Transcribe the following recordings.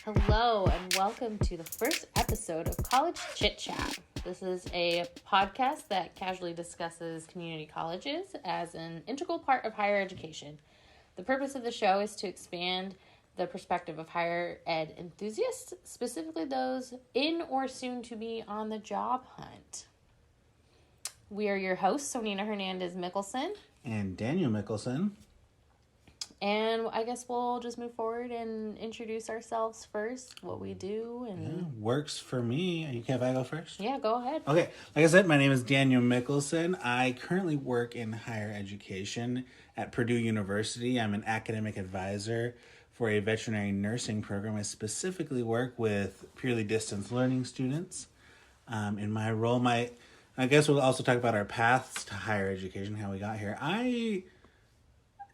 Hello and welcome to the first episode of College Chit Chat. This is a podcast that casually discusses community colleges as an integral part of higher education. The purpose of the show is to expand the perspective of higher ed enthusiasts, specifically those in or soon to be on the job hunt. We are your hosts, Sonina Hernandez-Mickelson. And Daniel Mickelson. And I guess we'll just move forward and introduce ourselves first, what we do. And works for me. You care if I go first? Yeah, go ahead. Okay. Like I said, my name is Daniel Mickelson. I currently work in higher education at Purdue University. I'm an academic advisor for a veterinary nursing program. I specifically work with purely distance learning students. In my role, I guess we'll also talk about our paths to higher education, how we got here. I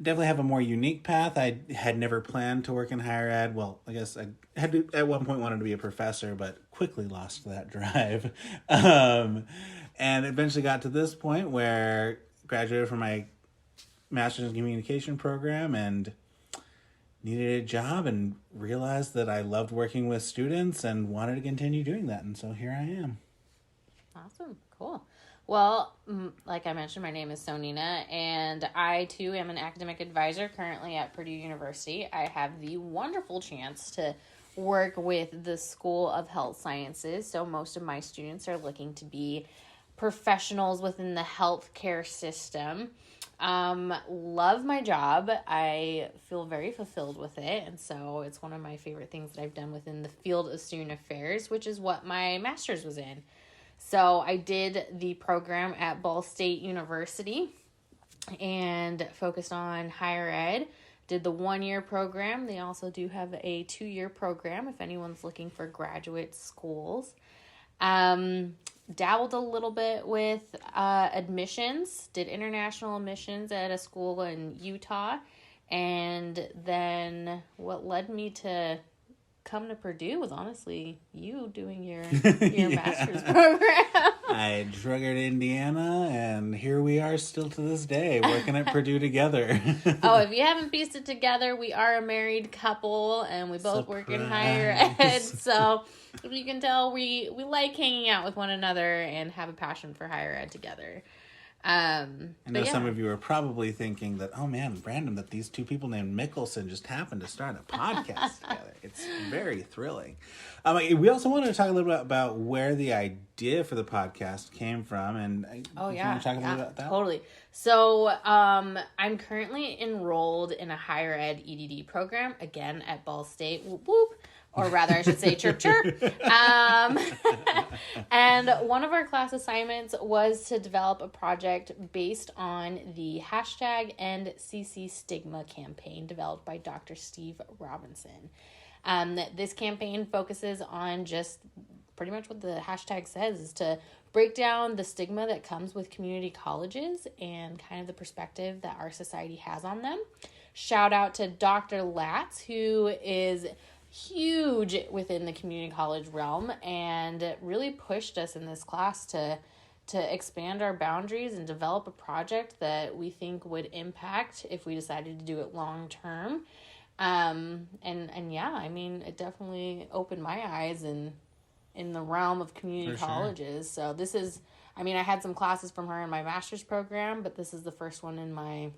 definitely have a more unique path. I had never planned to work in higher ed. Well, I guess I had to, at one point wanted to be a professor, but quickly lost that drive. And eventually got to this point where graduated from my master's in communication program and needed a job and realized that I loved working with students and wanted to continue doing that. And so here I am. Awesome. Cool. Well, like I mentioned, my name is Sonina, and I, too, am an academic advisor currently at Purdue University. I have the wonderful chance to work with the School of Health Sciences, so most of my students are looking to be professionals within the healthcare system. Love my job. I feel very fulfilled with it, and so it's one of my favorite things that I've done within the field of student affairs, which is what my master's was in. So I did the program at Ball State University and focused on higher ed. Did the 1-year program. They also do have a 2-year program if anyone's looking for graduate schools. Dabbled a little bit with admissions. Did international admissions at a school in Utah. And then what led me to come to Purdue was honestly you doing your master's program. I druggered Indiana, and here we are still to this day working at Purdue together. Oh, if you haven't pieced it together, we are a married couple, and we both work in higher ed. So if you can tell, we like hanging out with one another and have a passion for higher ed together. I know some of you are probably thinking that, oh man, random that these two people named Mickelson just happened to start a podcast together. It's very thrilling. We also wanted to talk a little bit about where the idea for the podcast came from. And you want to talk a little bit about that? Totally. So I'm currently enrolled in a higher ed EDD program, again, at Ball State. Whoop, whoop. Or rather, I should say chirp, chirp. And one of our class assignments was to develop a project based on the hashtag End CC Stigma campaign developed by Dr. Steve Robinson. This campaign focuses on just pretty much what the hashtag says, is to break down the stigma that comes with community colleges and kind of the perspective that our society has on them. Shout out to Dr. Latz, who is huge within the community college realm and really pushed us in this class to expand our boundaries and develop a project that we think would impact if we decided to do it long term. And yeah, I mean, it definitely opened my eyes in the realm of community colleges. So this is, I mean, I had some classes from her in my master's program, but this is the first one in my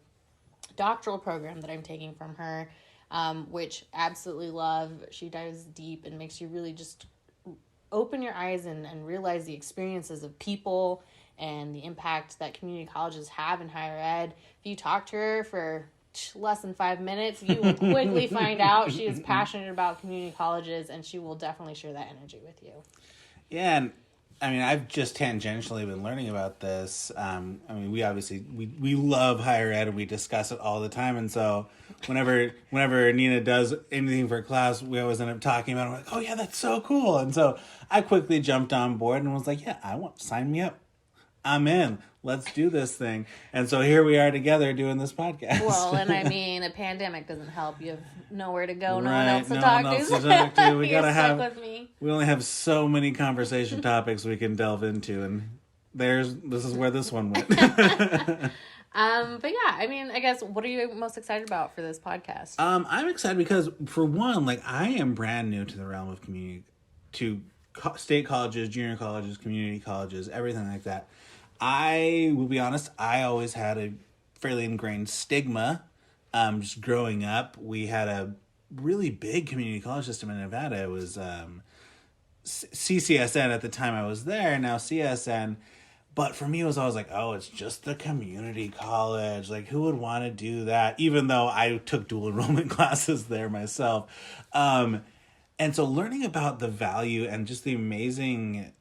doctoral program that I'm taking from her. Which absolutely love. She dives deep and makes you really just open your eyes and realize the experiences of people and the impact that community colleges have in higher ed. If you talk to her for less than 5 minutes, you will quickly find out she is passionate about community colleges, and she will definitely share that energy with you. Yeah, and I mean, I've just tangentially been learning about this. I mean, we obviously, we love higher ed and we discuss it all the time. And so whenever Nina does anything for class, we always end up talking about it. We're like, oh yeah, that's so cool. And so I quickly jumped on board and was like, yeah, sign me up. I'm in. Let's do this thing. And so here we are together doing this podcast. Well, and I mean, a pandemic doesn't help. You have nowhere to go, no right, one else to no talk one to. else to talk to. You're stuck with me. We only have so many conversation topics we can delve into, and This is where this one went. But yeah, I mean, I guess, what are you most excited about for this podcast? I'm excited because, for one, like, I am brand new to the realm of state colleges, junior colleges, community colleges, everything like that. I will be honest, I always had a fairly ingrained stigma. Just growing up, we had a really big community college system in Nevada. It was CCSN at the time I was there, now CSN. But for me, it was always like, oh, it's just the community college. Like, who would want to do that? Even though I took dual enrollment classes there myself. And so learning about the value and just the amazing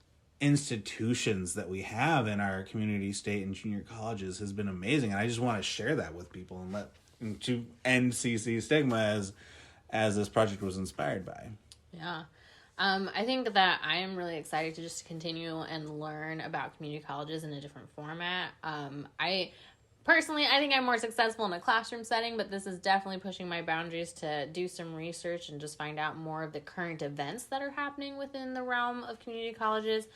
institutions that we have in our community, state, and junior colleges has been amazing. And I just want to share that with people and to end CC stigma as this project was inspired by. Yeah. I think that I am really excited to just continue and learn about community colleges in a different format. I think I'm more successful in a classroom setting, but this is definitely pushing my boundaries to do some research and just find out more of the current events that are happening within the realm of community colleges,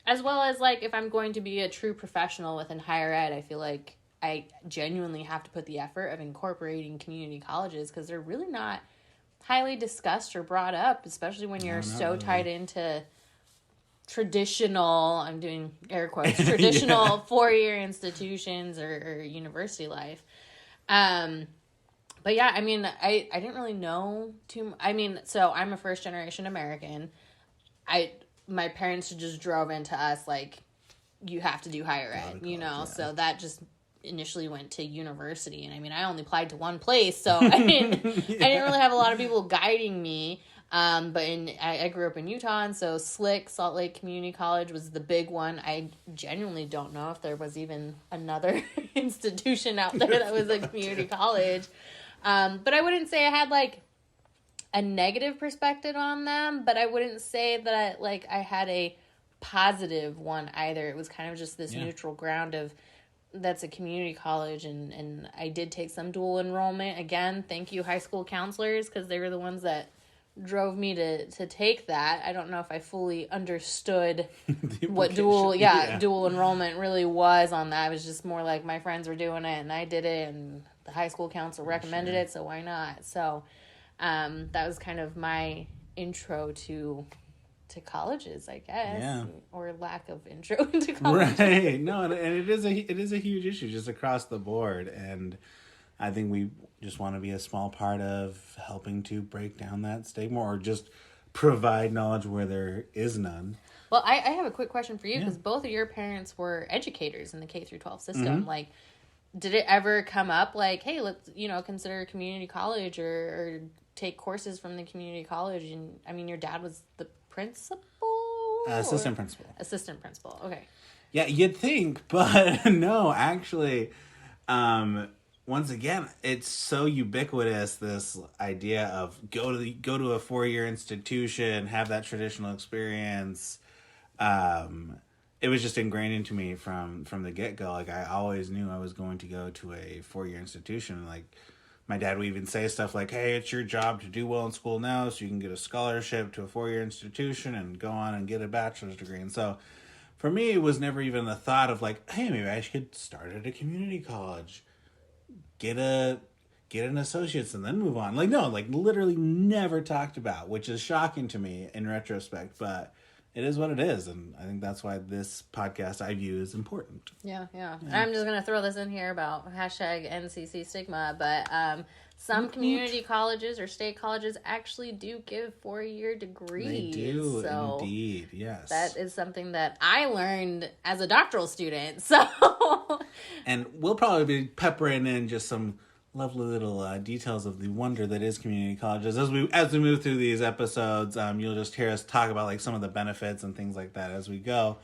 as well as, like, if I'm going to be a true professional within higher ed, I feel like I genuinely have to put the effort of incorporating community colleges, because they're really not highly discussed or brought up, especially when you're so really tied into traditional, I'm doing air quotes, traditional yeah. 4-year institutions or university life. But yeah, I mean, I didn't really know so I'm a first generation American. My parents just drove into us like, you have to do higher ed, yeah. So that just initially went to university, and I mean, I only applied to one place, so I didn't really have a lot of people guiding me. But I grew up in Utah, and so SLIC, Salt Lake Community College, was the big one. I genuinely don't know if there was even another institution out there that was a community college. But I wouldn't say I had like a negative perspective on them, but I wouldn't say that I had a positive one either. It was kind of just this neutral ground of, that's a community college, and I did take some dual enrollment. Again, thank you, high school counselors, because they were the ones that drove me to take that. I don't know if I fully understood what dual enrollment really was on that. It was just more like my friends were doing it and I did it, and the high school council recommended it, so why not? So that was kind of my intro to colleges, I guess, or lack of intro into colleges. Right. No, and it is a huge issue just across the board, and I think we just want to be a small part of helping to break down that stigma, or just provide knowledge where there is none. Well, I have a quick question for you, because both of your parents were educators in the K-12 system. Mm-hmm. Like, did it ever come up like, hey, let's consider a community college or take courses from the community college? And I mean, your dad was the principal? Assistant principal. Assistant principal, okay. Yeah, you'd think, but no, actually, once again, it's so ubiquitous, this idea of go to a 4-year institution, have that traditional experience. It was just ingrained into me from the get-go. Like, I always knew I was going to go to a 4-year institution. Like, my dad would even say stuff like, hey, it's your job to do well in school now so you can get a scholarship to a 4-year institution and go on and get a bachelor's degree. And so for me, it was never even the thought of like, hey, maybe I should start at a community college, get an associate's, and then move on. Like, no, like literally never talked about, which is shocking to me in retrospect, but it is what it is, and I think that's why this podcast I view is important. Yeah. I'm just going to throw this in here about hashtag NCC stigma, but some community colleges or state colleges actually do give 4-year degrees. They do, so indeed, yes. That is something that I learned as a doctoral student, so... And we'll probably be peppering in just some lovely little details of the wonder that is community colleges. As we move through these episodes, you'll just hear us talk about like some of the benefits and things like that as we go.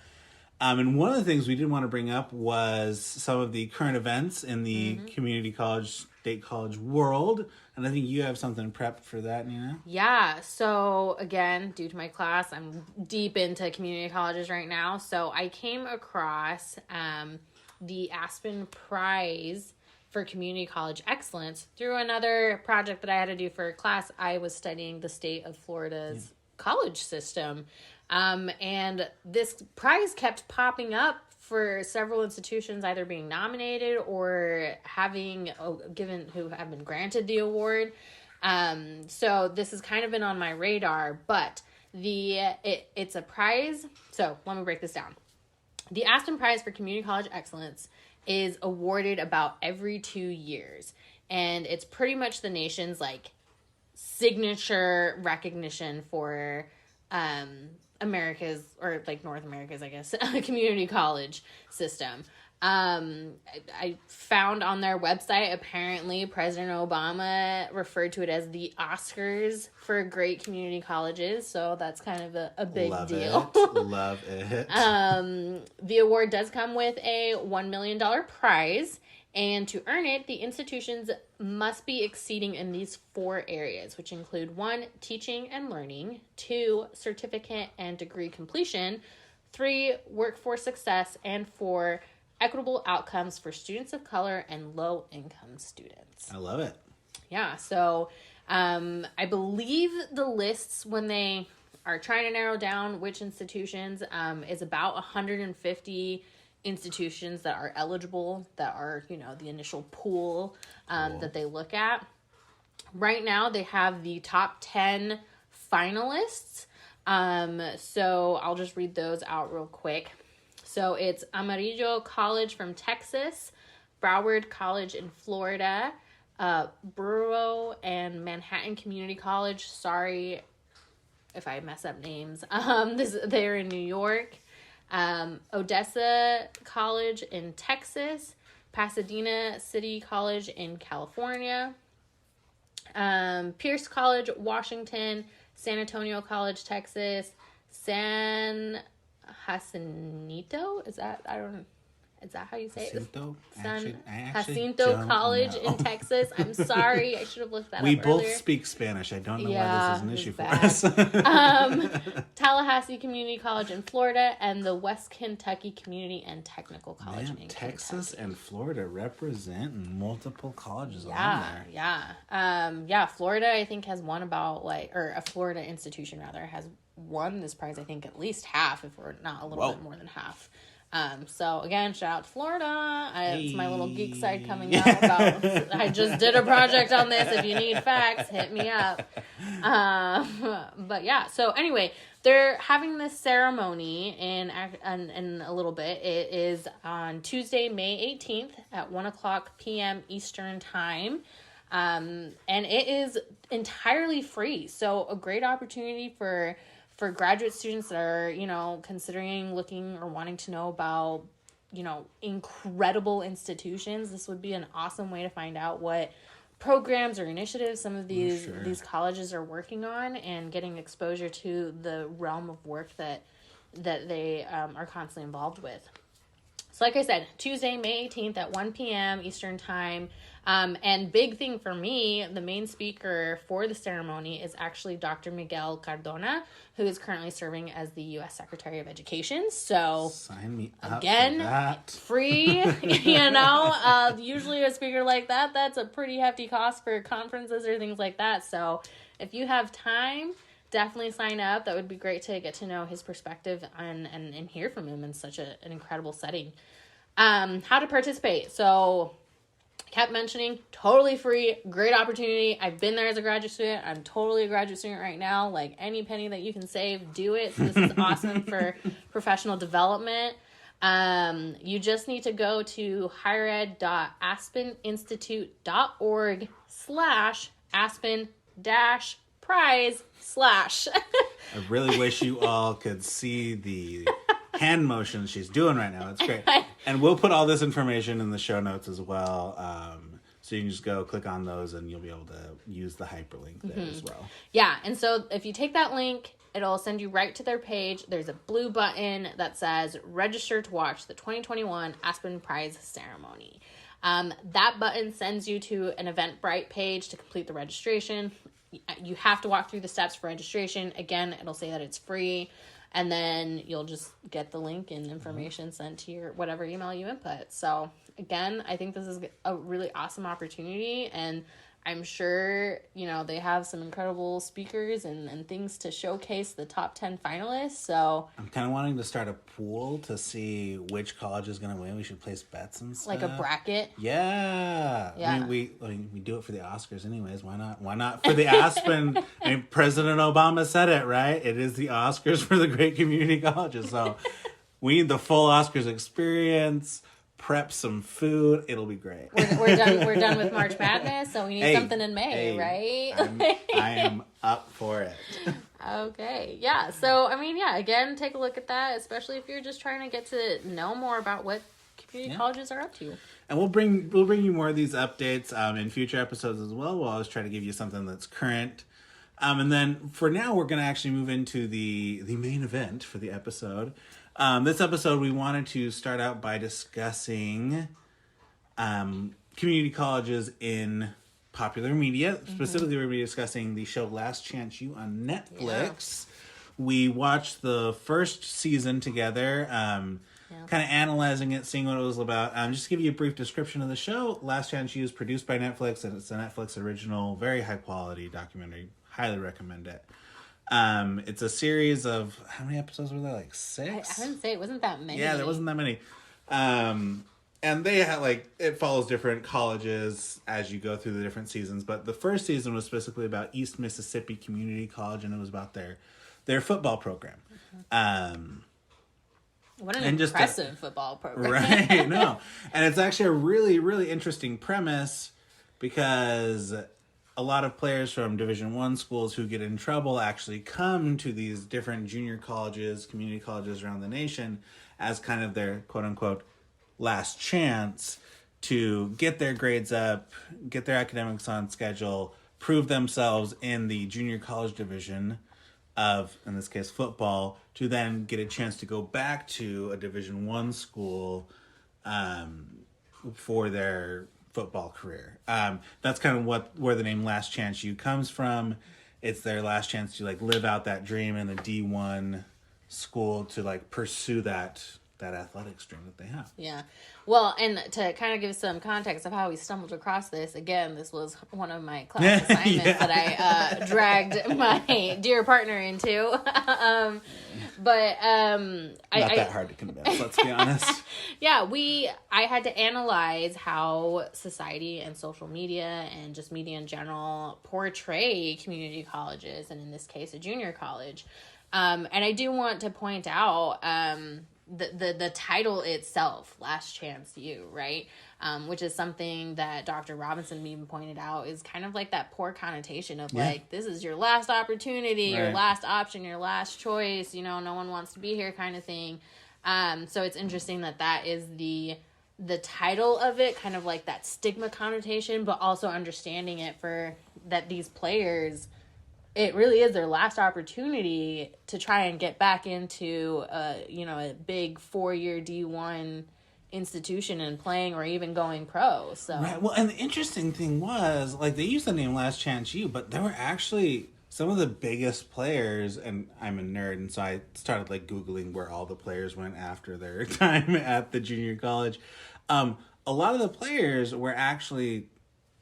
And one of the things we did want to bring up was some of the current events in the community college, state college world. And I think you have something prepped for that, Nina. Yeah. So again, due to my class, I'm deep into community colleges right now. So I came across the Aspen Prize for Community College Excellence through another project that I had to do for a class. I was studying the state of Florida's college system. And this prize kept popping up for several institutions either being nominated or having who have been granted the award. So this has kind of been on my radar, but it's a prize. So let me break this down. The Aspen Prize for Community College Excellence is awarded about every 2 years, and it's pretty much the nation's like signature recognition for America's, or like North America's, I guess, community college system. I found on their website, apparently President Obama referred to it as the Oscars for great community colleges. So that's kind of a big deal. Love it. The award does come with a $1 million prize. And to earn it, the institutions must be exceeding in these 4 areas, which include 1, teaching and learning, 2, certificate and degree completion, 3, workforce success, and 4, equitable outcomes for students of color and low-income students. I love it. Yeah, so I believe the lists, when they are trying to narrow down which institutions, is about 150 institutions that are eligible, that are, the initial pool that they look at. Right now, they have the top 10 finalists. So I'll just read those out real quick. So it's Amarillo College from Texas, Broward College in Florida, Burrough and Manhattan Community College. Sorry if I mess up names. They're in New York. Odessa College in Texas, Pasadena City College in California, Pierce College, Washington, San Antonio College, Texas, San Jacinto? Is that how you say it? Jacinto College in Texas. I'm sorry. I should have looked that up earlier. We both speak Spanish. I don't know why this is an issue for us. Tallahassee Community College in Florida, and the West Kentucky Community and Technical College in Texas Kentucky. And Florida represent multiple colleges on there. Yeah. Florida, I think, has won a Florida institution, rather, has won this prize, I think, at least half, if we're not a little bit more than half. So again, shout out to Florida. It's my little geek side coming out about, I just did a project on this. If you need facts, hit me up. But yeah, so anyway, they're having this ceremony in a little bit. It is on Tuesday, May 18th at 1:00 p.m. Eastern time. And it is entirely free. So a great opportunity for graduate students that are, considering, looking, or wanting to know about, incredible institutions. This would be an awesome way to find out what programs or initiatives some of these colleges are working on, and getting exposure to the realm of work that they are constantly involved with. So like I said, Tuesday, May 18th at 1 p.m. Eastern time. And big thing for me, the main speaker for the ceremony is actually Dr. Miguel Cardona, who is currently serving as the U.S. Secretary of Education. So, sign me up again, for that. Free, usually a speaker like that's a pretty hefty cost for conferences or things like that. So if you have time, definitely sign up. That would be great to get to know his perspective and hear from him in such an incredible setting. How to participate. So kept mentioning, totally free, great opportunity. I've been there as a graduate student. I'm totally a graduate student right now. Like, any penny that you can save, do it. So this is awesome for professional development. You just need to go to highered.aspeninstitute.org/aspen-prize/ I really wish you all could see the hand motion she's doing right now. It's great. And we'll put all this information in the show notes as well. So you can just go click on those and you'll be able to use the hyperlink there as well. Yeah. And so if you take that link, it'll send you right to their page. There's a blue button that says register to watch the 2021 Aspen Prize ceremony. That button sends you to an Eventbrite page to complete the registration. You have to walk through the steps for registration. Again, it'll say that it's free. And then you'll just get the link and information sent to your whatever email you input. So again, I think this is a really awesome opportunity, and I'm sure, they have some incredible speakers and things to showcase the top 10 finalists. So I'm kind of wanting to start a pool to see which college is going to win. We should place bets and stuff. like a bracket. Yeah. Yeah. I mean, we do it for the Oscars anyways. Why not? Why not for the Aspen? I mean, President Obama said it, right? It is the Oscars for the great community colleges. So we need the full Oscars experience. Prep some food. It'll be great. We're done. We're done with March Madness, so we need something in May, right? I am up for it. Okay, yeah. So I mean, yeah. Again, take a look at that, especially if you're just trying to get to know more about what community colleges are up to. And we'll bring you more of these updates in future episodes as well. We'll always try to give you something that's current. And then for now, we're going to actually move into the main event for the episode. This episode, we wanted to start out by discussing community colleges in popular media. Specifically, we're going to be discussing the show Last Chance U on Netflix. Yeah. We watched the first season together, kind of analyzing it, seeing what it was about. Just to give you a brief description of the show, Last Chance U is produced by Netflix, and it's a Netflix original, very high-quality documentary. Highly recommend it. It's a series of, how many episodes were there? Like 6? I didn't say it wasn't that many. Yeah, there wasn't that many. And they had it follows different colleges as you go through the different seasons. But the first season was specifically about East Mississippi Community College, and it was about their football program. What an impressive football program. Right, no. And it's actually a really, really interesting premise because a lot of players from Division I schools who get in trouble actually come to these different junior colleges, community colleges around the nation as kind of their quote-unquote last chance to get their grades up, get their academics on schedule, prove themselves in the junior college division of, in this case, football, to then get a chance to go back to a Division I school for their football career. That's kind of where the name Last Chance U comes from. It's their last chance to live out that dream in a D1 school to pursue that athletics dream that they have. Yeah. Well, and to kind of give some context of how we stumbled across this, again, this was one of my class assignments that I dragged my dear partner into. Not that hard to convince, let's be honest. Yeah, I had to analyze how society and social media and just media in general portray community colleges, and in this case, a junior college. And I do want to point out the title itself, Last Chance U, right? Which is something that Dr. Robinson even pointed out is kind of that poor connotation of this is your last opportunity, your last option, your last choice, no one wants to be here kind of thing. So it's interesting that is the title of it, kind of that stigma connotation, but also understanding it for that these players, it really is their last opportunity to try and get back into a big 4-year D1 institution and playing or even going pro. So right. Well, and the interesting thing was they used the name Last Chance U, but there were actually some of the biggest players, and I'm a nerd, and so I started Googling where all the players went after their time at the junior college. A lot of the players were actually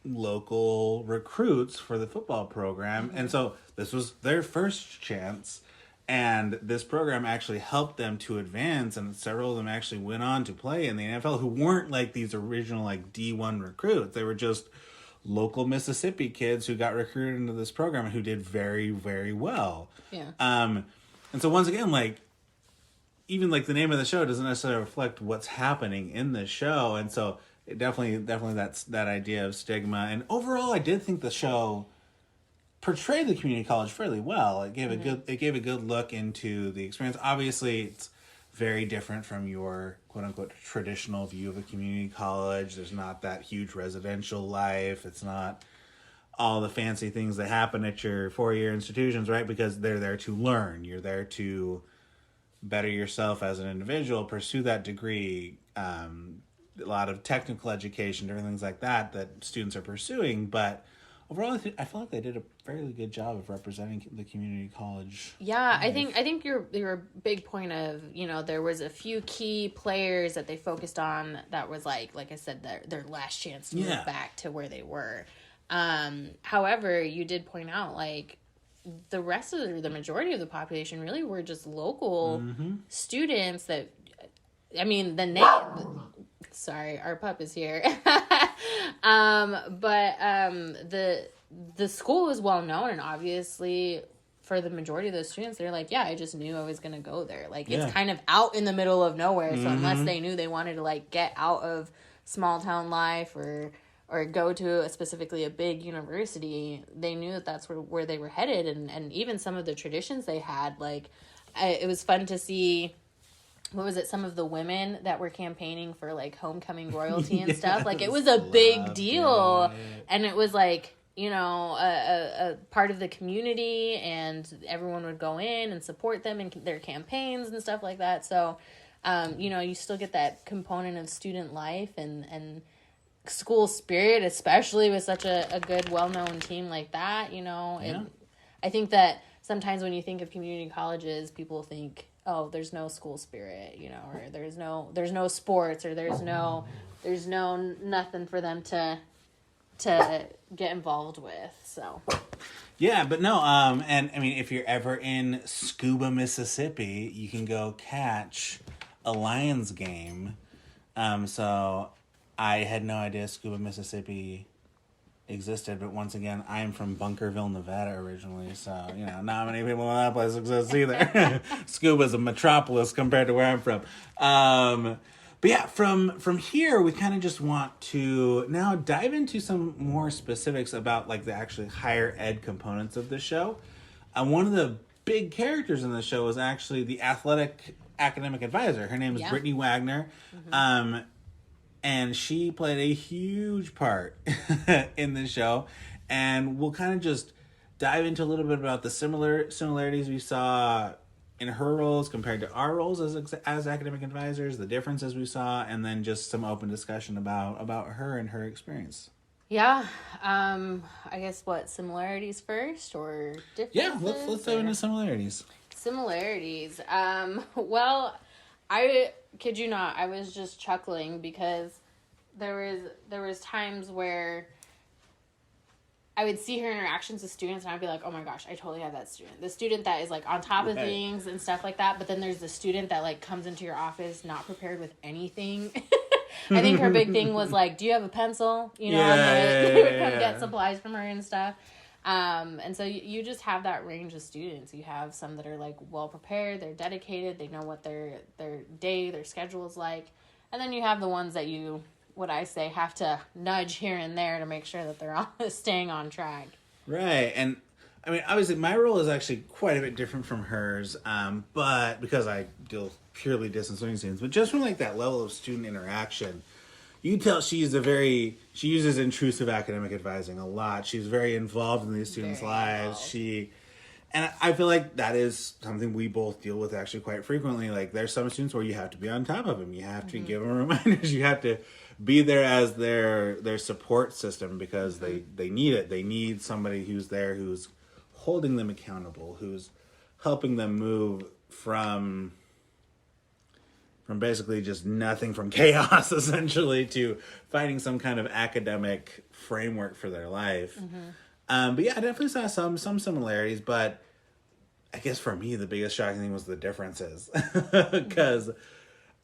local recruits for the football program, and so this was their first chance, and this program actually helped them to advance, and several of them actually went on to play in the NFL who weren't these original D1 recruits. They were just local Mississippi kids who got recruited into this program and who did very, very well. Yeah. And so once again, even the name of the show doesn't necessarily reflect what's happening in the show, and so it definitely that's that idea of stigma. And overall, I did think the show portrayed the community college fairly well. It gave a good look into the experience. Obviously, it's very different from your quote unquote traditional view of a community college. There's not that huge residential life. It's not all the fancy things that happen at your 4-year institutions, right? Because they're there to learn. You're there to better yourself as an individual, pursue that degree. A lot of technical education, different things like that students are pursuing. But overall, I feel like they did a fairly good job of representing the community college. Yeah, life. I think your big point of, there was a few key players that they focused on that was like I said, their last chance to move back to where they were. However, you did point out, like, the rest of the majority of the population really were just local students that, I mean, the name, sorry, our pup is here. The school was well known, and obviously for the majority of those students, they're like, yeah, I just knew I was going to go there. Like, it's kind of out in the middle of nowhere. So unless they knew they wanted to, like, get out of small town life or go to specifically a big university, they knew that that's where they were headed. And even some of the traditions they had, like, it was fun to see, what was it, some of the women that were campaigning for, like, homecoming royalty and stuff. Like, it was a big deal. And it was, like, you know, a part of the community, and everyone would go in and support them in their campaigns and stuff like that. So, you know, you still get that component of student life and school spirit, especially with such a good, well-known team like that, you know. Yeah. And I think that sometimes when you think of community colleges, people think, oh, there's no school spirit, you know, or there's no sports, or there's no nothing for them to get involved with. So yeah, but no, and I mean, if you're ever in Scuba, Mississippi, you can go catch a Lions game. So I had no idea Scuba, Mississippi existed, but once again, I am from Bunkerville, Nevada originally, so, you know, not many people in that place exist either. Scuba's a metropolis compared to where I'm from. But yeah, from here, we kind of just want to now dive into some more specifics about, like, the actually higher ed components of the show. One of the big characters in the show is actually the athletic academic advisor. Her name is Brittany Wagner. And she played a huge part in the show. And we'll kind of just dive into a little bit about the similarities we saw in her roles compared to our roles as academic advisors, the differences we saw, and then just some open discussion about her and her experience. Yeah. I guess similarities first or differences? Yeah, let's dive into similarities. Similarities. Well, I kid you not, I was just chuckling because there was times where I would see her interactions with students and I'd be like, oh my gosh, I totally have that student. The student that is, like, on top of things and stuff like that. But then there's the student that, like, comes into your office not prepared with anything. I think her big thing was, like, do you have a pencil? You know, and they would come get supplies from her and stuff. And so you just have that range of students. You have some that are, like, well prepared, they're dedicated, they know what their schedule is like. And then you have the ones that you, what I say, have to nudge here and there to make sure that they're all staying on track. Right. And I mean, obviously my role is actually quite a bit different from hers, but because I deal purely distance learning students, but just from, like, that level of student interaction, you can tell she uses intrusive academic advising a lot. She's very involved in these students' lives. And I feel like that is something we both deal with actually quite frequently. Like, there's some students where you have to be on top of them. You have to give them reminders. You have to be there as their support system because they need it. They need somebody who's there, who's holding them accountable, who's helping them move from basically just nothing, from chaos, essentially, to finding some kind of academic framework for their life. But yeah, I definitely saw some similarities, but I guess for me, the biggest shocking thing was the differences. Because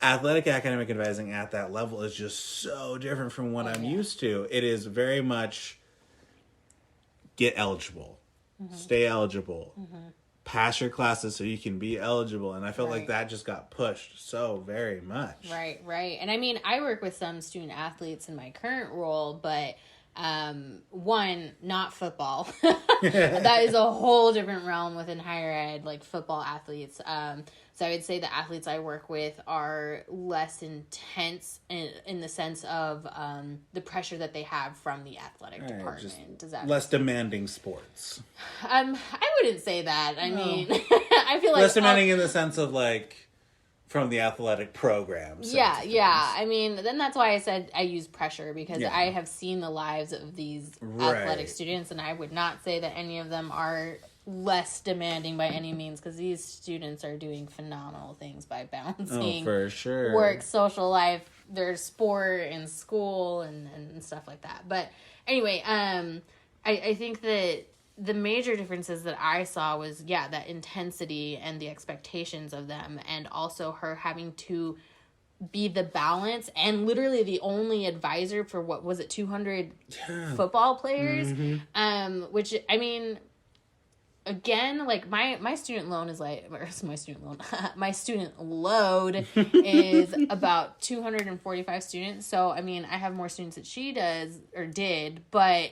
athletic academic advising at that level is just so different from what I'm used to. It is very much get eligible, stay eligible, pass your classes so you can be eligible. And I felt like that just got pushed so very much. Right. And I mean, I work with some student athletes in my current role, but one, not football. That is a whole different realm within higher ed, like football athletes. So I would say the athletes I work with are less intense in the sense of the pressure that they have from the athletic department. Does that less demanding sports? I wouldn't say that. I mean, I feel like less demanding in the sense of, like, from the athletic programs. Yeah. I mean, then that's why I said I use pressure, because I have seen the lives of these athletic students, and I would not say that any of them are less demanding by any means, because these students are doing phenomenal things by balancing for sure. work, social life, their sport and school and stuff like that. But anyway, I think that the major differences that I saw was, that intensity and the expectations of them, and also her having to be the balance and literally the only advisor for, what was it, 200 football players. Which, I mean, again, like my student loan is like, or my student loan, my student load is about 245 students. So, I mean, I have more students that she does or did, but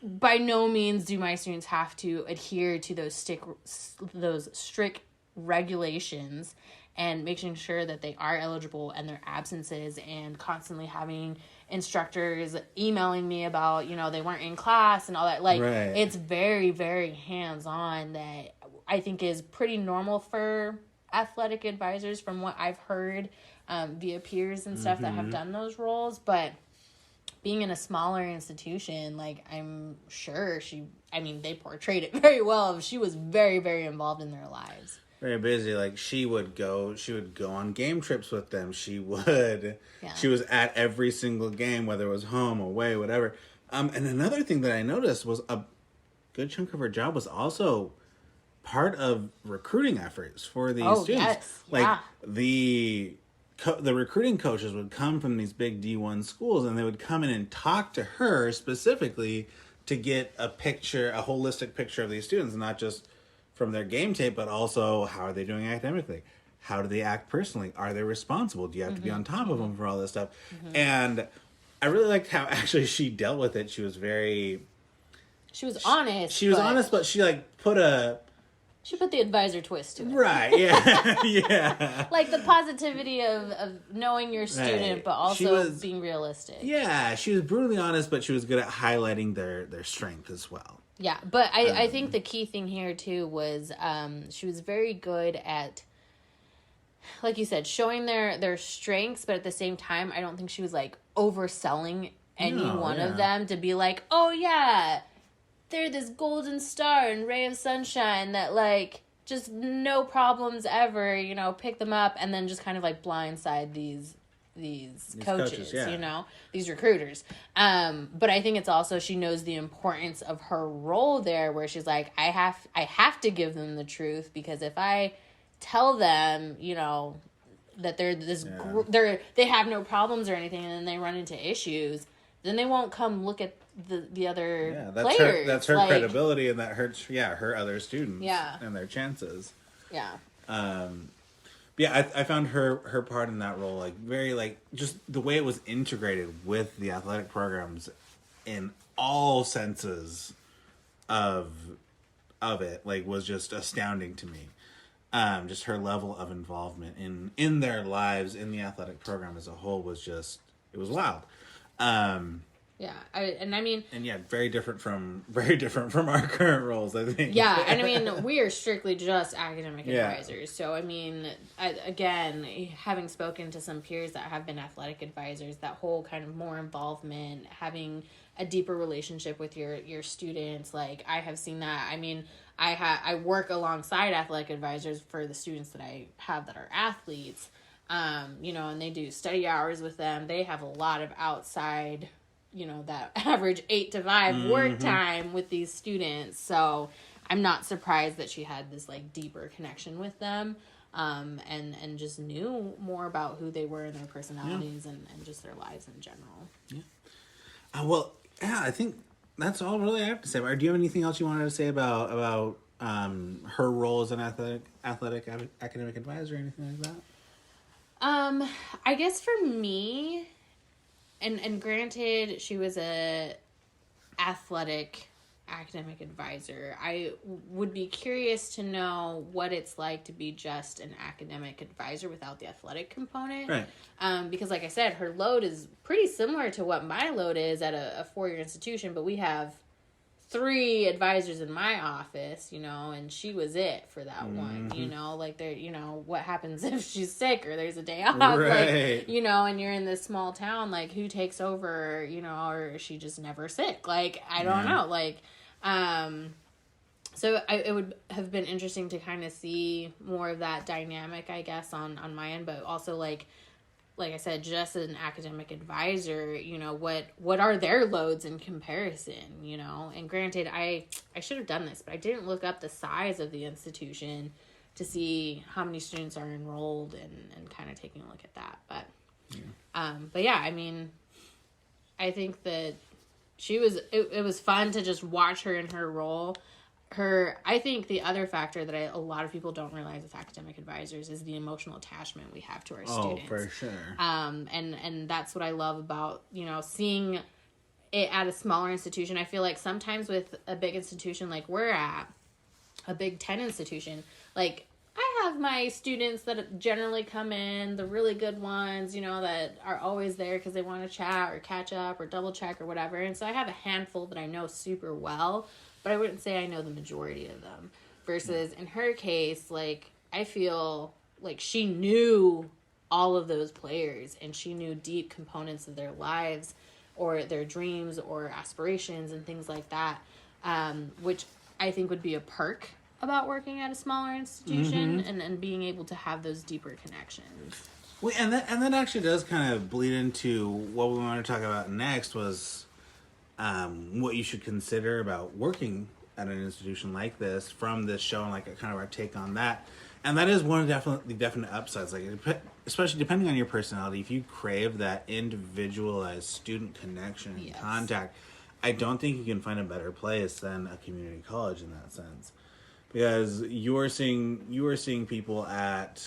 by no means do my students have to adhere to those strict regulations and making sure that they are eligible and their absences, and constantly having instructors emailing me about, they weren't in class and all that. Like, It's very, very hands-on, that I think is pretty normal for athletic advisors from what I've heard via peers and stuff that have done those roles. But being in a smaller institution, like, I'm sure they portrayed it very well. She was very, very involved in their lives. Very busy. Like, she would go on game trips with them. She was at every single game, whether it was home, away, whatever. And another thing that I noticed was a good chunk of her job was also part of recruiting efforts for these students. Yes. Yeah. Like, the recruiting coaches would come from these big D1 schools, and they would come in and talk to her specifically to get a holistic picture of these students, not just from their game tape, but also, how are they doing academically? How do they act personally? Are they responsible? Do you have to be on top of them for all this stuff? And I really liked how actually she dealt with it. She was honest. She was honest, but she put the advisor twist to it. Right, yeah. Yeah. Like the positivity of knowing your student, but also being realistic. Yeah, she was brutally honest, but she was good at highlighting their strength as well. Yeah, but I think the key thing here, too, was she was very good at, like you said, showing their strengths, but at the same time, I don't think she was, overselling any one of them to be like, oh, yeah, they're this golden star and ray of sunshine that, just no problems ever, pick them up, and then just kind of, blindside these coaches, these recruiters. But I think it's also, she knows the importance of her role there, where she's like, I have to give them the truth, because if I tell them, that they're they have no problems or anything, and then they run into issues, then they won't come look at the other players. That's her credibility, and that hurts her other students and their chances. Yeah, I found her part in that role very just the way it was integrated with the athletic programs in all senses of it was just astounding to me. Just her level of involvement in their lives, in the athletic program as a whole, was wild. Very different from our current roles, I think. Yeah, and we are strictly just academic advisors. So, again, having spoken to some peers that have been athletic advisors, that whole kind of more involvement, having a deeper relationship with your students, I have seen that. I work alongside athletic advisors for the students that I have that are athletes, and they do study hours with them. They have a lot of outside, that average 8 to 5 work time with these students. So I'm not surprised that she had this deeper connection with them, and just knew more about who they were and their personalities and just their lives in general. Yeah. I think that's all really I have to say. Do you have anything else you wanted to say about her role as an athletic academic advisor or anything like that? I guess for me, and granted, she was a athletic academic advisor, I would be curious to know what it's like to be just an academic advisor without the athletic component. Right. Because like I said, her load is pretty similar to what my load is at a 4-year institution, but we have 3 advisors in my office, and she was it for that one, what happens if she's sick or there's a day off, right. And you're in this small town, who takes over, or is she just never sick? I don't know, so it would have been interesting to kind of see more of that dynamic, I guess, on my end, but also, like I said, just as an academic advisor, you know, what are their loads in comparison, you know? And granted, I should have done this, but I didn't look up the size of the institution to see how many students are enrolled and kind of taking a look at that. But yeah, I mean, I think that it was fun to just watch her in her role. I think the other factor that a lot of people don't realize with academic advisors is the emotional attachment we have to our students. Oh, for sure. And that's what I love about, you know, seeing it at a smaller institution. I feel like sometimes with a big institution like we're at, a Big 10 institution, like I have my students that generally come in, the really good ones, you know, that are always there because they want to chat or catch up or double check or whatever. And so I have a handful that I know super well, but I wouldn't say I know the majority of them. Versus in her case, like, I feel like she knew all of those players and she knew deep components of their lives or their dreams or aspirations and things like that, which I think would be a perk about working at a smaller institution and being able to have those deeper connections. Well, and that actually does kind of bleed into what we want to talk about next was what you should consider about working at an institution like this from this show and like a kind of our take on that. And that is one of the definite upsides, like especially depending on your personality. If you crave that individualized student connection and contact, I don't think you can find a better place than a community college in that sense. Because you are seeing people at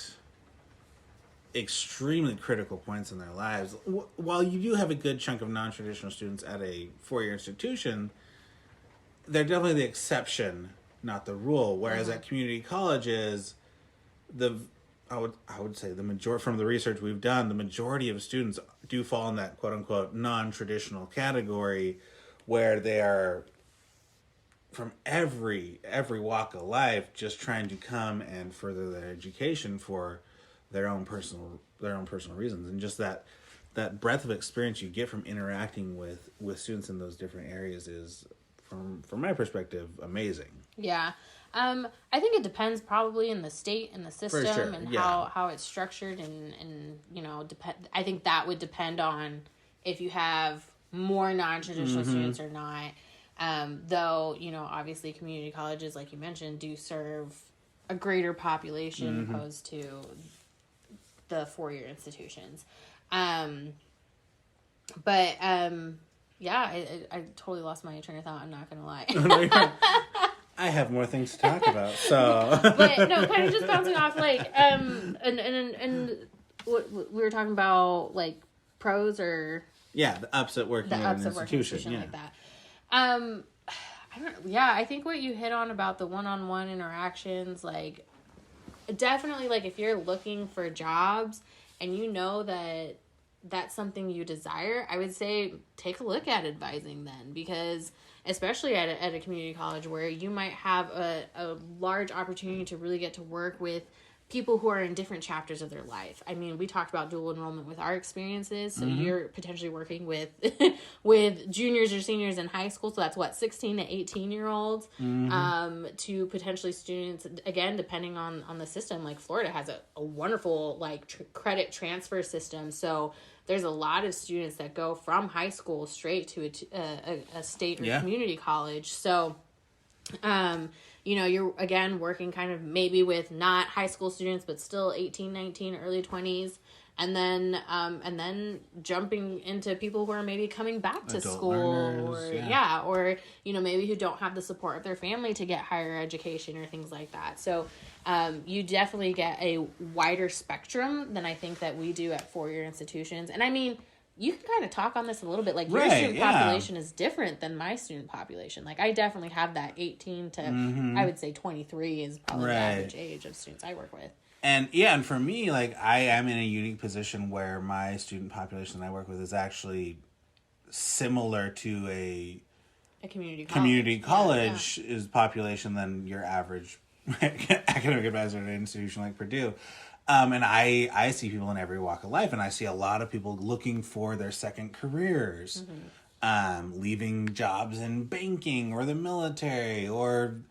extremely critical points in their lives. While you do have a good chunk of non-traditional students at a four-year institution, they're definitely the exception, not the rule. Whereas at community colleges, I would say the majority, from the research we've done, the majority of students do fall in that quote-unquote non-traditional category, where they are from every walk of life, just trying to come and further their education for their own personal reasons, and just that breadth of experience you get from interacting with students in those different areas is, from my perspective, amazing. Yeah, I think it depends probably in the state and the system and how it's structured and you know I think that would depend on if you have more non-traditional students or not. Though, you know, obviously community colleges, like you mentioned, do serve a greater population opposed to the four-year institutions. But I totally lost my train of thought. I'm not going to lie. I have more things to talk about, so. But no, kind of just bouncing off, like, and what we were talking about, like, pros or. Yeah, the ups at working at an institution, like that. I think what you hit on about the one-on-one interactions, like, definitely, like, if you're looking for jobs and you know that that's something you desire, I would say take a look at advising then, because especially at a community college where you might have a large opportunity to really get to work with people who are in different chapters of their life. I mean, we talked about dual enrollment with our experiences, so you're potentially working with with juniors or seniors in high school, so that's 16 to 18-year-olds, to potentially students, again, depending on the system. Like Florida has a wonderful like credit transfer system, so there's a lot of students that go from high school straight to a state or community college. So you know, you're, again, working kind of maybe with not high school students, but still 18, 19, early 20s. And then jumping into people who are maybe coming back to adult school learners, or, you know, maybe who don't have the support of their family to get higher education or things like that. So, you definitely get a wider spectrum than I think that we do at four-year institutions. And I mean, you can kind of talk on this a little bit. Like, your student population is different than my student population. Like, I definitely have that 18 to, I would say 23 is probably the average age of students I work with. And for me, like, I am in a unique position where my student population I work with is actually similar to a community college is population than your average academic advisor at an institution like Purdue. And I see people in every walk of life, and I see a lot of people looking for their second careers, leaving jobs in banking or the military or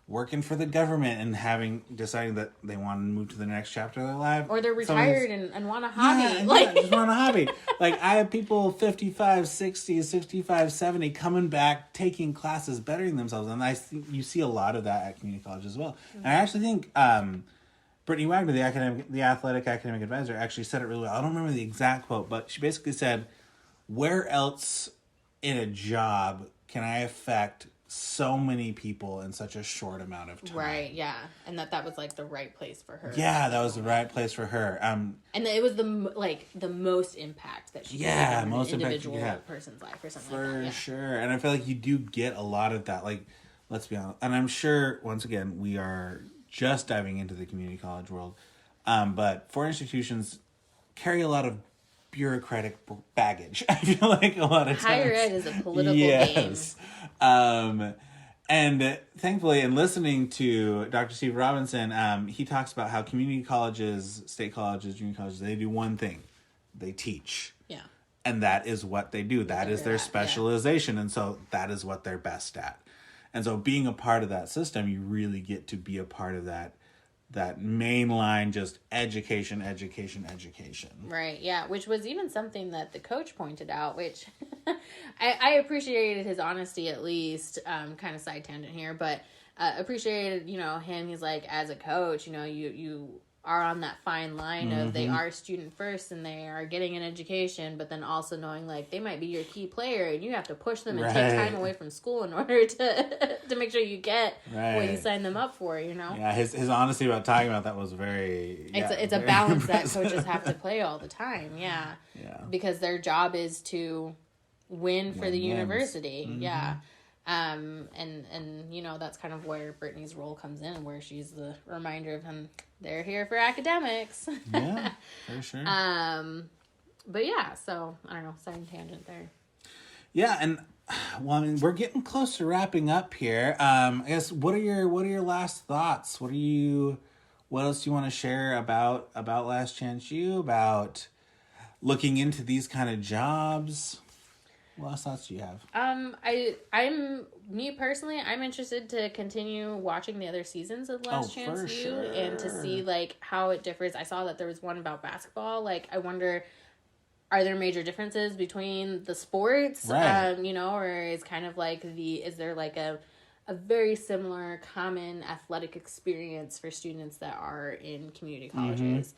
working for the government and deciding that they want to move to the next chapter of their life. Or they're retired and want a hobby. Just want a hobby. Like, I have people 55, 60, 65, 70 coming back, taking classes, bettering themselves. And I think you see a lot of that at community college as well. Mm-hmm. And I actually think Brittany Wagner, the athletic academic advisor, actually said it really well. I don't remember the exact quote, but she basically said, where else in a job can I affect so many people in such a short amount of time? Right, yeah. And that was like the right place for her. Yeah, that was the right place for her. And it was the most impact that she could have in an individual person's life or something like that. For sure. And I feel like you do get a lot of that. Like, let's be honest. And I'm sure, once again, we are just diving into the community college world. But 4 institutions carry a lot of bureaucratic baggage. I feel like a lot of times. Higher ed is a political game. And thankfully, in listening to Dr. Steve Robinson, he talks about how community colleges, state colleges, junior colleges, they do one thing. They teach. Yeah. And that is what they do. That is their specialization. Yeah. And so that is what they're best at. And so being a part of that system, you really get to be a part of that mainline, just education. Right, yeah, which was even something that the coach pointed out, which I appreciated his honesty, at least, kind of side tangent here, but appreciated, him. He's like, as a coach, you are on that fine line of they are student first and they are getting an education, but then also knowing like they might be your key player and you have to push them and take time away from school in order to make sure you get what you signed them up for, Yeah, his honesty about talking about that was very... It's a balance impressive. That coaches have to play all the time, yeah. Because their job is to win for the university, yeah. And that's kind of where Brittany's role comes in, where she's the reminder of him. They're here for academics. Yeah, for sure. But yeah, so I don't know, side tangent there. Yeah, and well, I mean, we're getting close to wrapping up here. I guess what are your last thoughts? What else do you want to share about Last Chance U, about looking into these kind of jobs? What last thoughts do you have? Me personally, I'm interested to continue watching the other seasons of Last Chance U and to see like how it differs. I saw that there was one about basketball. Like, I wonder, are there major differences between the sports? Right. Or is kind of like is there like a very similar common athletic experience for students that are in community colleges?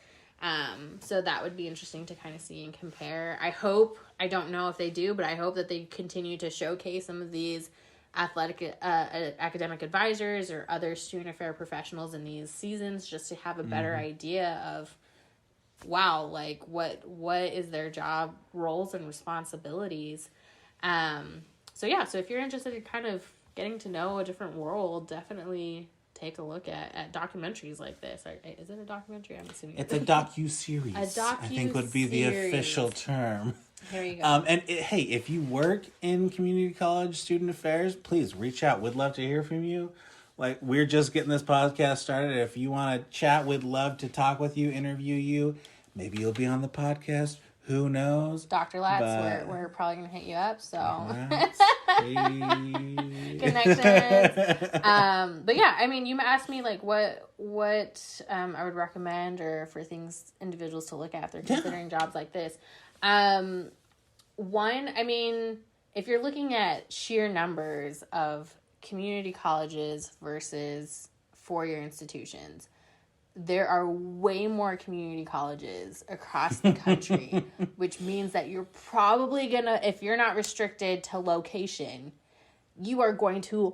So that would be interesting to kind of see and compare. I don't know if they do, but I hope that they continue to showcase some of these athletic academic advisors or other student affair professionals in these seasons, just to have a better idea of, wow, like what is their job roles and responsibilities. So if you're interested in kind of getting to know a different world, definitely take a look at documentaries like this. Is it a documentary? I'm assuming it's a docu-series. I think would be the official term. There you go. And hey, if you work in community college student affairs, please reach out. We'd love to hear from you. Like, we're just getting this podcast started. If you want to chat, we'd love to talk with you, interview you. Maybe you'll be on the podcast. Who knows? Dr. Latz, we're probably going to hit you up, so. Connections. But yeah, I mean, you asked me, like, what I would recommend or for things individuals to look at if they're considering jobs like this. One, I mean, if you're looking at sheer numbers of community colleges versus four-year institutions, there are way more community colleges across the country, which means that you're probably gonna, if you're not restricted to location, you are going to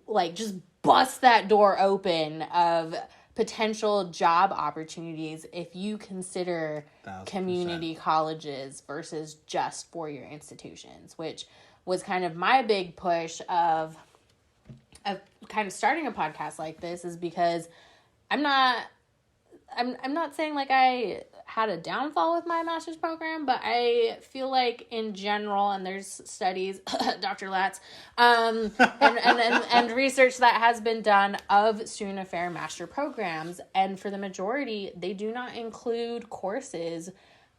like just bust that door open of potential job opportunities if you consider 1,000%. Community colleges versus just four-year institutions, which was kind of my big push of kind of starting a podcast like this, is because I'm not saying like I had a downfall with my master's program, but I feel like in general, and there's studies, Dr. Latz, and research that has been done of student affair master programs, and for the majority, they do not include courses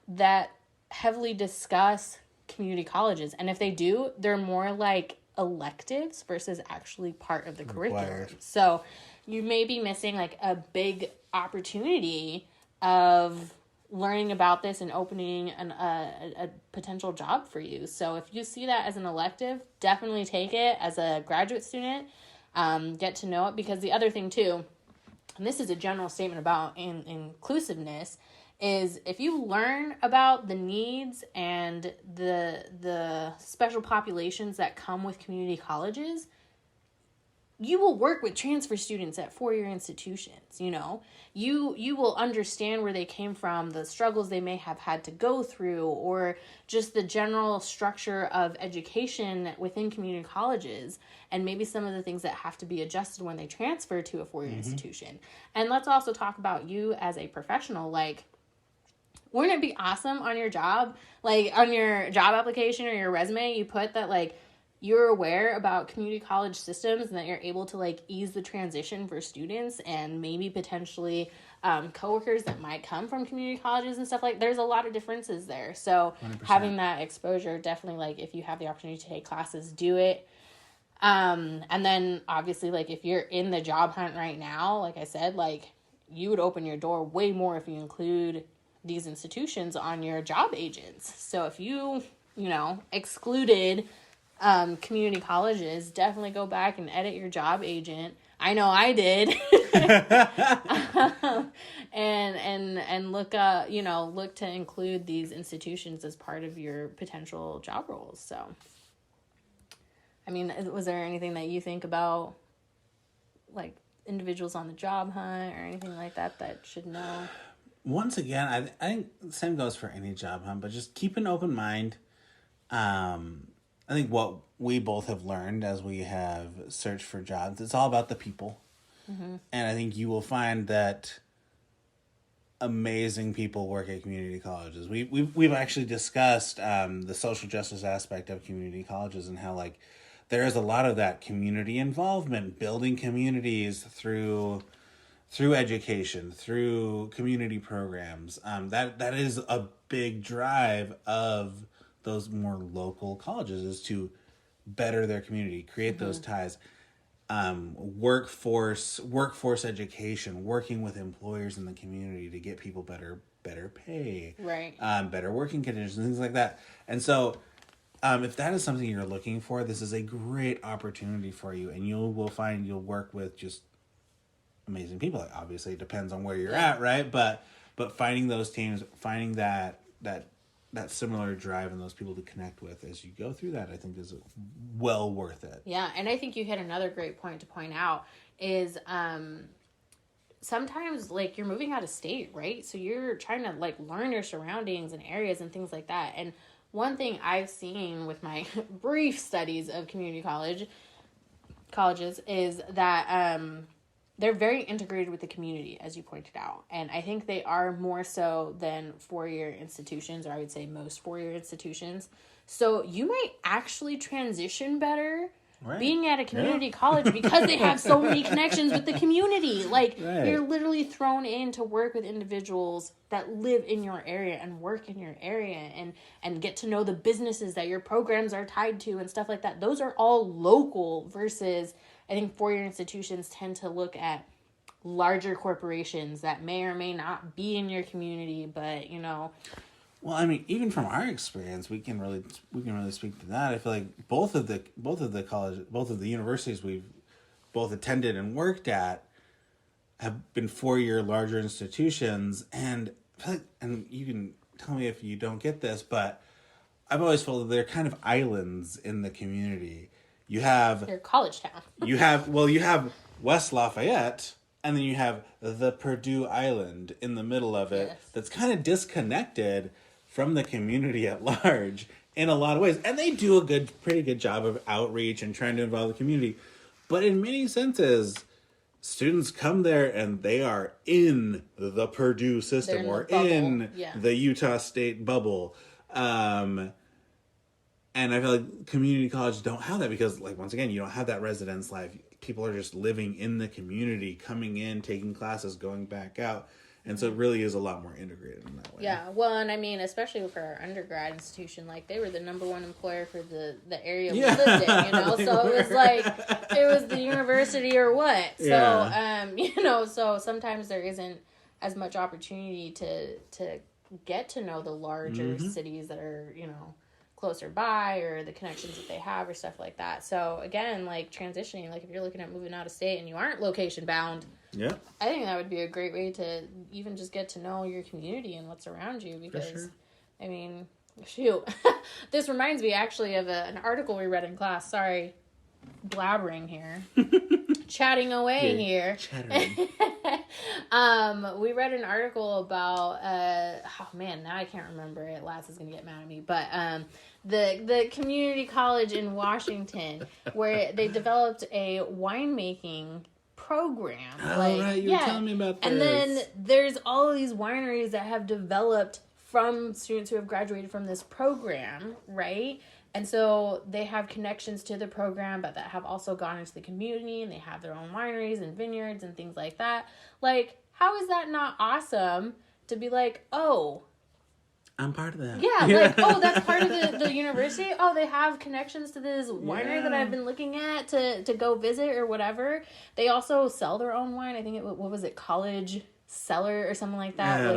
that heavily discuss community colleges, and if they do, they're more like electives versus actually part of the curriculum. Required. So you may be missing like a big opportunity of learning about this and opening a potential job for you. So if you see that as an elective, definitely take it as a graduate student. Get to know it, because the other thing too, and this is a general statement about inclusiveness, is if you learn about the needs and the special populations that come with community colleges, you will work with transfer students at four-year institutions. You will understand where they came from, the struggles they may have had to go through, or just the general structure of education within community colleges, and maybe some of the things that have to be adjusted when they transfer to a four-year institution. And let's also talk about you as a professional. Like, wouldn't it be awesome on your job, like on your job application or your resume, you put that like you're aware about community college systems and that you're able to like ease the transition for students and maybe potentially coworkers that might come from community colleges and stuff. Like, there's a lot of differences there. So 100%. Having that exposure, definitely, like, if you have the opportunity to take classes, do it. And then obviously, like, if you're in the job hunt right now, like I said, like, you would open your door way more if you include these institutions on your job agents. So if you excluded community colleges, definitely go back and edit your job agent. I know I did. and look to include these institutions as part of your potential job roles. So, I mean, was there anything that you think about, like, individuals on the job hunt or anything like that should know? Once again, I think the same goes for any job hunt, but just keep an open mind. I think what we both have learned as we have searched for jobs, it's all about the people. Mm-hmm. And I think you will find that amazing people work at community colleges. We've actually discussed the social justice aspect of community colleges and how, like, there is a lot of that community involvement, building communities through education, through community programs. That is a big drive of those more local colleges, is to better their community, create those ties. Workforce education, working with employers in the community to get people better pay, right? Better working conditions, things like that. And so, if that is something you're looking for, this is a great opportunity for you, and you will find you'll work with just amazing people. Like, obviously, it depends on where you're at, right? But finding those teams, finding that similar drive and those people to connect with as you go through that, I think is well worth it. Yeah, and I think you hit another great point to point out is sometimes, like, you're moving out of state, right? So you're trying to, like, learn your surroundings and areas and things like that. And one thing I've seen with my brief studies of community colleges is that they're very integrated with the community, as you pointed out. And I think they are more so than four-year institutions, or I would say most four-year institutions. So you might actually transition better being at a community college because they have so many connections with the community. Like, you're literally thrown in to work with individuals that live in your area and work in your area and get to know the businesses that your programs are tied to and stuff like that. Those are all local versus, I think, four-year institutions tend to look at larger corporations that may or may not be in your community, but, Well, I mean, even from our experience, we can really speak to that. I feel like both of the universities we've both attended and worked at have been 4-year larger institutions, and I feel like, and you can tell me if you don't get this, but I've always felt that they're kind of islands in the community. They're college town. you have West Lafayette, and then you have the Purdue Island in the middle of it. Yes. That's kind of disconnected from the community at large in a lot of ways. And they do a pretty good job of outreach and trying to involve the community. But in many senses, students come there and they are in the Purdue system or in the Utah State bubble. And I feel like community colleges don't have that because, like, once again, you don't have that residence life. People are just living in the community, coming in, taking classes, going back out. And so it really is a lot more integrated in that way. Yeah, well, and I mean, especially for our undergrad institution, like, they were the number one employer for the area we lived in, you know? So it was like, it was the university or what? So, you know, so sometimes there isn't as much opportunity to get to know the larger cities that are, you know, closer by, or the connections that they have, or stuff like that. So again, like, transitioning, like, if you're looking at moving out of state and you aren't location bound, I think that would be a great way to even just get to know your community and what's around you, because I mean, shoot, this reminds me actually of an article we read in class. Sorry, blabbering here. Chatting away here. Chattering. We read an article about oh man, now I can't remember it. Lass is gonna get mad at me, but the community college in Washington, where they developed a winemaking program. Oh, right, you were telling me about this. And then there's all of these wineries that have developed from students who have graduated from this program, right? And so they have connections to the program, but that have also gone into the community, and they have their own wineries and vineyards and things like that. Like, how is that not awesome to be like, oh, I'm part of that. Yeah, like, oh, that's part of the university. Oh, they have connections to this winery that I've been looking at to go visit or whatever. They also sell their own wine. I think what was it, College Cellar or something like that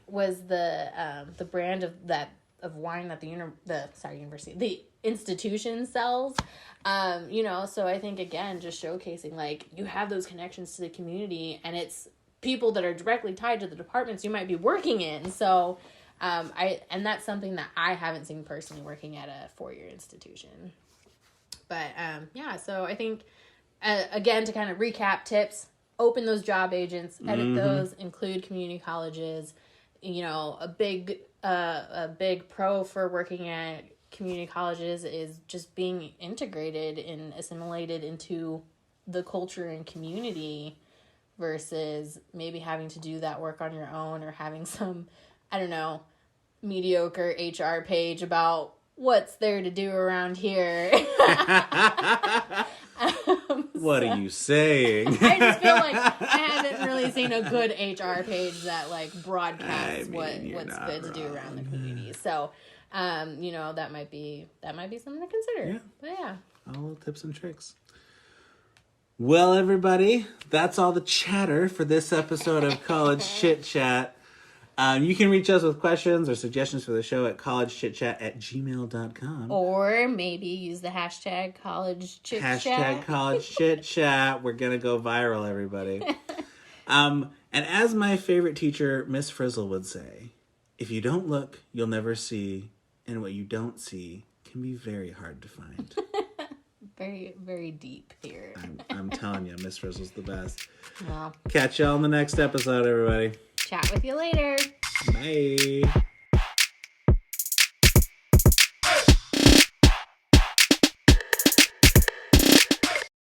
was the brand of wine that the institution sells. You know, so I think, again, just showcasing, like, you have those connections to the community, and it's people that are directly tied to the departments you might be working in. So and that's something that I haven't seen personally working at a 4-year institution. But yeah, so I think again, to kind of recap tips, open those job agents, edit those, include community colleges. You know, a big pro for working at community colleges is just being integrated and assimilated into the culture and community, versus maybe having to do that work on your own, or having some, I don't know, mediocre HR page about what's there to do around here. What are you saying? I just feel like I haven't really seen a good HR page that, like, broadcasts what's good to do around the community. So, you know, that might be something to consider. Yeah. But yeah. All tips and tricks. Well, everybody, that's all the chatter for this episode of College Chit Chat. You can reach us with questions or suggestions for the show at collegechitchat@gmail.com. Or maybe use the hashtag collegechitchat. Hashtag collegechitchat. We're going to go viral, everybody. And as my favorite teacher, Miss Frizzle, would say, if you don't look, you'll never see. And what you don't see can be very hard to find. Very, very deep here. I'm telling you, Miss Frizzle's the best. Well, catch y'all in the next episode, everybody. Chat with you later. Bye.